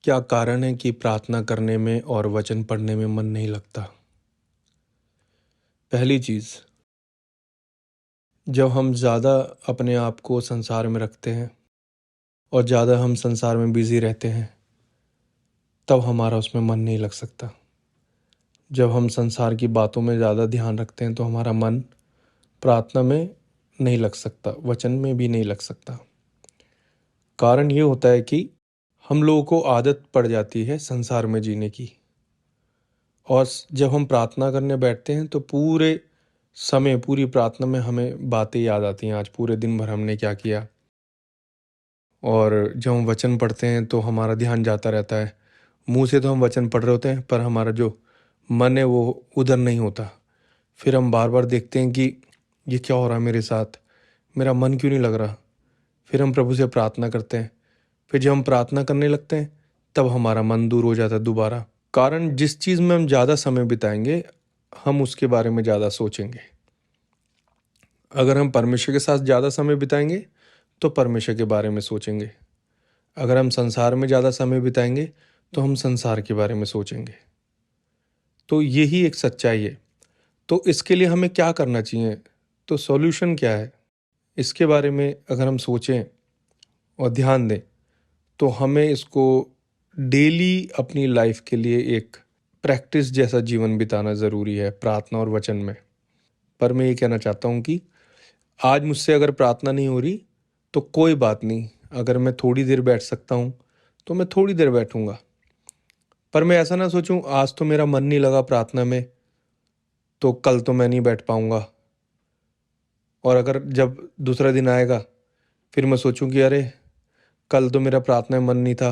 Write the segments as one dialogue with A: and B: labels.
A: क्या कारण है कि प्रार्थना करने में और वचन पढ़ने में मन नहीं लगता? पहली चीज़, जब हम ज़्यादा अपने आप को संसार में रखते हैं और ज़्यादा हम संसार में बिज़ी रहते हैं, तब हमारा उसमें मन नहीं लग सकता। जब हम संसार की बातों में ज़्यादा ध्यान रखते हैं तो हमारा मन प्रार्थना में नहीं लग सकता, वचन में भी नहीं लग सकता। कारण ये होता है कि हम लोगों को आदत पड़ जाती है संसार में जीने की, और जब हम प्रार्थना करने बैठते हैं तो पूरे समय, पूरी प्रार्थना में हमें बातें याद आती हैं, आज पूरे दिन भर हमने क्या किया। और जब हम वचन पढ़ते हैं तो हमारा ध्यान जाता रहता है। मुंह से तो हम वचन पढ़ रहे होते हैं, पर हमारा जो मन है वो उधर नहीं होता। फिर हम बार बार देखते हैं कि ये क्या हो रहा है मेरे साथ, मेरा मन क्यों नहीं लग रहा। फिर हम प्रभु से प्रार्थना करते हैं। फिर जब हम प्रार्थना करने लगते हैं तब हमारा मन दूर हो जाता है दोबारा। कारण जिस चीज़ में हम ज़्यादा समय बिताएंगे, हम उसके बारे में ज़्यादा सोचेंगे। अगर हम परमेश्वर के साथ ज़्यादा समय बिताएंगे तो परमेश्वर के बारे में सोचेंगे। अगर हम संसार में ज़्यादा समय बिताएंगे तो हम संसार के बारे में सोचेंगे। तो यही एक सच्चाई है। तो इसके लिए हमें क्या करना चाहिए? तो सॉल्यूशन क्या है? इसके बारे में अगर हम सोचें और ध्यान दें तो हमें इसको डेली अपनी लाइफ के लिए एक प्रैक्टिस जैसा जीवन बिताना ज़रूरी है, प्रार्थना और वचन में। पर मैं ये कहना चाहता हूँ कि आज मुझसे अगर प्रार्थना नहीं हो रही तो कोई बात नहीं, अगर मैं थोड़ी देर बैठ सकता हूँ तो मैं थोड़ी देर बैठूंगा। पर मैं ऐसा ना सोचूं आज तो मेरा मन नहीं लगा प्रार्थना में, तो कल तो मैं नहीं बैठ पाऊंगा। और अगर जब दूसरा दिन आएगा फिर मैं सोचूं कि अरे कल तो मेरा प्रार्थना में मन नहीं था,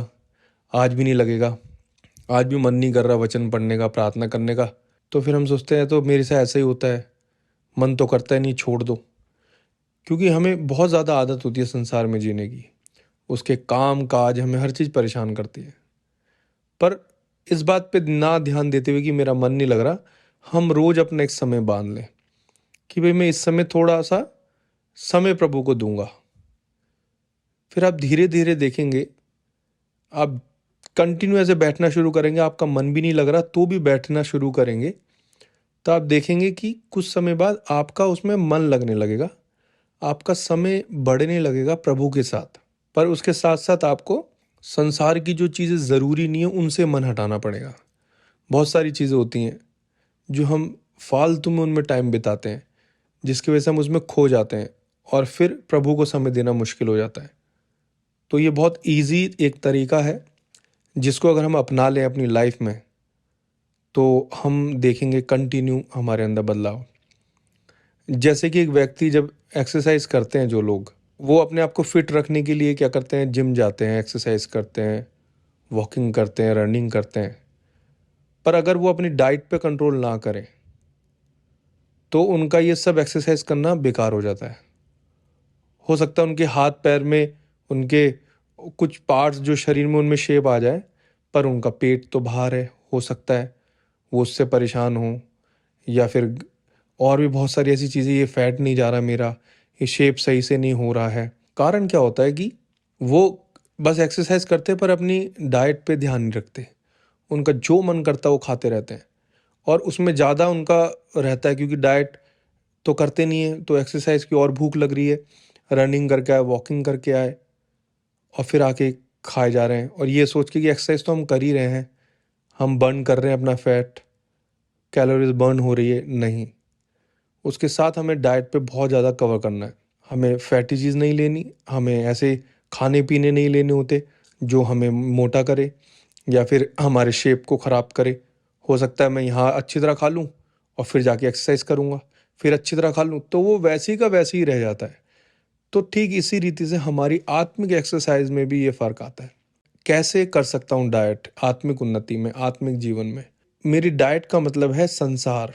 A: आज भी नहीं लगेगा, आज भी मन नहीं कर रहा वचन पढ़ने का, प्रार्थना करने का। तो फिर हम सोचते हैं तो मेरे से ऐसा ही होता है, मन तो करता है नहीं, छोड़ दो। क्योंकि हमें बहुत ज़्यादा आदत होती है संसार में जीने की, उसके काम काज हमें हर चीज़ परेशान करती है। पर इस बात पे ना ध्यान देते हुए कि मेरा मन नहीं लग रहा, हम रोज़ अपना एक समय बांध लें कि भाई मैं इस समय थोड़ा सा समय प्रभु को दूंगा। फिर आप धीरे धीरे देखेंगे, आप कंटिन्यू ऐसे बैठना शुरू करेंगे, आपका मन भी नहीं लग रहा तो भी बैठना शुरू करेंगे, तो आप देखेंगे कि कुछ समय बाद आपका उसमें मन लगने लगेगा, आपका समय बढ़ने लगेगा प्रभु के साथ। पर उसके साथ साथ आपको संसार की जो चीज़ें ज़रूरी नहीं है उनसे मन हटाना पड़ेगा। बहुत सारी चीज़ें होती हैं जो हम फालतू में उनमें टाइम बिताते हैं, जिसकी वजह से हम उसमें खो जाते हैं और फिर प्रभु को समय देना मुश्किल हो जाता है। तो ये बहुत इजी एक तरीका है जिसको अगर हम अपना लें अपनी लाइफ में तो हम देखेंगे कंटिन्यू हमारे अंदर बदलाव। जैसे कि एक व्यक्ति जब एक्सरसाइज करते हैं, जो लोग वो अपने आप को फिट रखने के लिए क्या करते हैं, जिम जाते हैं, एक्सरसाइज करते हैं, वॉकिंग करते हैं, रनिंग करते हैं। पर अगर वो अपनी डाइट पे कंट्रोल ना करें तो उनका ये सब एक्सरसाइज करना बेकार हो जाता है। हो सकता है उनके हाथ पैर में, उनके कुछ पार्ट्स जो शरीर में उनमें शेप आ जाए, पर उनका पेट तो बाहर है। हो सकता है वो उससे परेशान हो, या फिर और भी बहुत सारी ऐसी चीज़ें, ये फैट नहीं जा रहा मेरा, ये शेप सही से नहीं हो रहा है। कारण क्या होता है कि वो बस एक्सरसाइज करते हैं पर अपनी डाइट पे ध्यान नहीं रखते। उनका जो मन करता है वो खाते रहते हैं और उसमें ज़्यादा उनका रहता है, क्योंकि डाइट तो करते नहीं है, तो एक्सरसाइज की और भूख लग रही है, रनिंग करके आए, वॉकिंग करके आए और फिर आके खाए जा रहे हैं, और ये सोच के कि एक्सरसाइज तो हम कर ही रहे हैं, हम बर्न कर रहे हैं अपना फैट, कैलोरीज बर्न हो रही है। नहीं, उसके साथ हमें डाइट पे बहुत ज़्यादा कवर करना है। हमें फैटी चीज़ नहीं लेनी, हमें ऐसे खाने पीने नहीं लेने होते जो हमें मोटा करे या फिर हमारे शेप को ख़राब करे। हो सकता है मैं यहाँ अच्छी तरह खा लूँ और फिर जाके एक्सरसाइज करूँगा, फिर अच्छी तरह खा लूँ तो वो वैसे ही का वैसे ही रह जाता है। तो ठीक इसी रीति से हमारी आत्मिक एक्सरसाइज में भी ये फ़र्क आता है। कैसे कर सकता हूँ डाइट आत्मिक उन्नति में, आत्मिक जीवन में? मेरी डाइट का मतलब है संसार।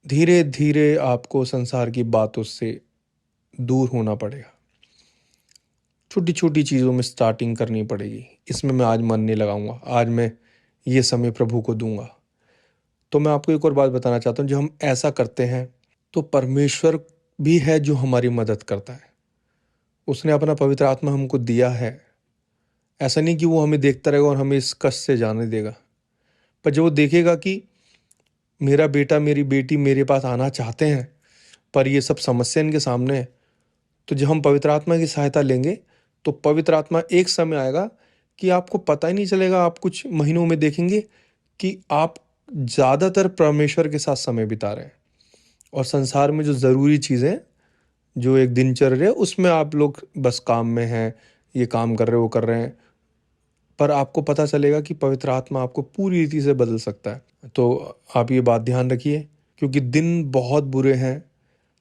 A: धीरे धीरे आपको संसार की बातों से दूर होना पड़ेगा। छोटी छोटी चीज़ों में स्टार्टिंग करनी पड़ेगी। इसमें मैं आज मन नहीं लगाऊंगा, आज मैं ये समय प्रभु को दूंगा। तो मैं आपको एक और बात बताना चाहता हूँ, जो हम ऐसा करते हैं तो परमेश्वर भी है जो हमारी मदद करता है। उसने अपना पवित्र आत्मा हमको दिया है। ऐसा नहीं कि वो हमें देखता रहेगा और हमें इस कष्ट से जाने देगा, पर जब वो देखेगा कि मेरा बेटा मेरी बेटी मेरे पास आना चाहते हैं पर ये सब समस्या इनके सामने है, तो जब हम पवित्र आत्मा की सहायता लेंगे तो पवित्र आत्मा एक समय आएगा कि आपको पता ही नहीं चलेगा। आप कुछ महीनों में देखेंगे कि आप ज़्यादातर परमेश्वर के साथ समय बिता रहे हैं और संसार में जो ज़रूरी चीज़ें, जो एक दिनचर्या है, उसमें आप लोग बस काम में हैं, ये काम कर रहे हैं वो कर रहे हैं, पर आपको पता चलेगा कि पवित्र आत्मा आपको पूरी रीति से बदल सकता है। तो आप ये बात ध्यान रखिए, क्योंकि दिन बहुत बुरे हैं,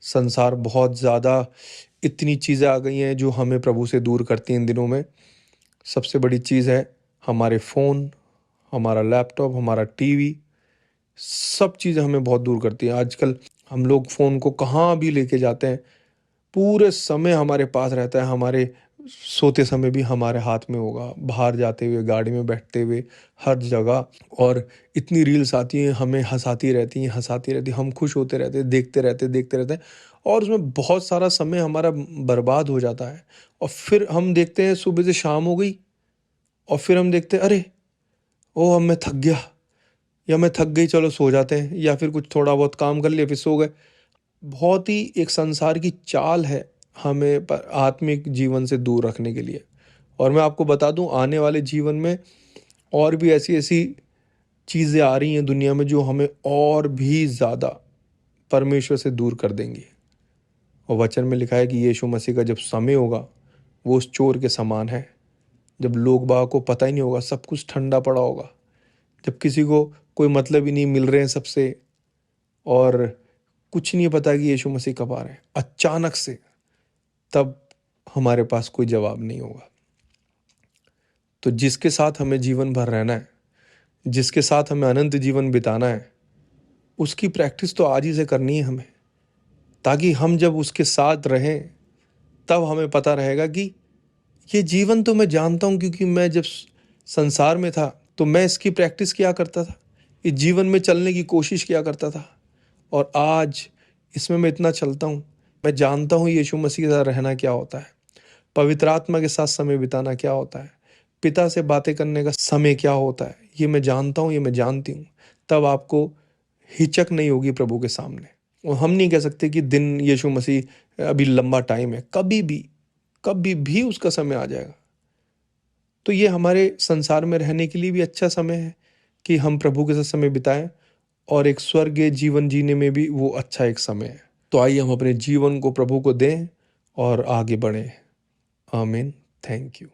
A: संसार बहुत ज़्यादा, इतनी चीज़ें आ गई हैं जो हमें प्रभु से दूर करती हैं इन दिनों में। सबसे बड़ी चीज़ है हमारे फ़ोन, हमारा लैपटॉप, हमारा टीवी, सब चीज़ें हमें बहुत दूर करती हैं। आजकल हम लोग फ़ोन को कहाँ भी लेके जाते हैं, पूरे समय हमारे पास रहता है, हमारे सोते समय भी हमारे हाथ में होगा, बाहर जाते हुए, गाड़ी में बैठते हुए, हर जगह। और इतनी रील्स आती हैं, हमें हँसाती रहती हैं, हँसाती रहती हैं, हम खुश होते रहते हैं, देखते रहते हैं और उसमें बहुत सारा समय हमारा बर्बाद हो जाता है। और फिर हम देखते हैं सुबह से शाम हो गई और फिर हम देखते हैं अरे! ओह! अब मैं थक गया या मैं थक गई, चलो सो जाते हैं, या फिर कुछ थोड़ा बहुत काम कर लिया फिर सो गए। बहुत ही एक संसार की चाल है हमें आत्मिक जीवन से दूर रखने के लिए। और मैं आपको बता दूं, आने वाले जीवन में और भी ऐसी ऐसी चीज़ें आ रही हैं दुनिया में जो हमें और भी ज़्यादा परमेश्वर से दूर कर देंगी। और वचन में लिखा है कि यीशु मसीह का जब समय होगा वो उस चोर के समान है, जब लोग बाग को पता ही नहीं होगा, सब कुछ ठंडा पड़ा होगा, जब किसी को कोई मतलब ही नहीं मिल रहे हैं सबसे, और कुछ नहीं पता कि यीशु मसीह कब आ रहे हैं अचानक से, तब हमारे पास कोई जवाब नहीं होगा। तो जिसके साथ हमें जीवन भर रहना है, जिसके साथ हमें अनंत जीवन बिताना है, उसकी प्रैक्टिस तो आज ही से करनी है हमें, ताकि हम जब उसके साथ रहें तब हमें पता रहेगा कि ये जीवन तो मैं जानता हूँ, क्योंकि मैं जब संसार में था तो मैं इसकी प्रैक्टिस किया करता था, इस जीवन में चलने की कोशिश किया करता था, और आज इसमें मैं इतना चलता हूँ। मैं जानता हूँ यीशु मसीह के साथ रहना क्या होता है, पवित्र आत्मा के साथ समय बिताना क्या होता है, पिता से बातें करने का समय क्या होता है, ये मैं जानता हूँ, ये मैं जानती हूँ। तब आपको हिचक नहीं होगी प्रभु के सामने। और हम नहीं कह सकते कि दिन यीशु मसीह अभी लंबा टाइम है, कभी भी उसका समय आ जाएगा। तो ये हमारे संसार में रहने के लिए भी अच्छा समय है कि हम प्रभु के साथ समय बिताएं, और एक स्वर्गीय जीवन जीने में भी वो अच्छा एक समय है। तो आइए हम अपने जीवन को प्रभु को दें और आगे बढ़ें। आमीन। Thank you.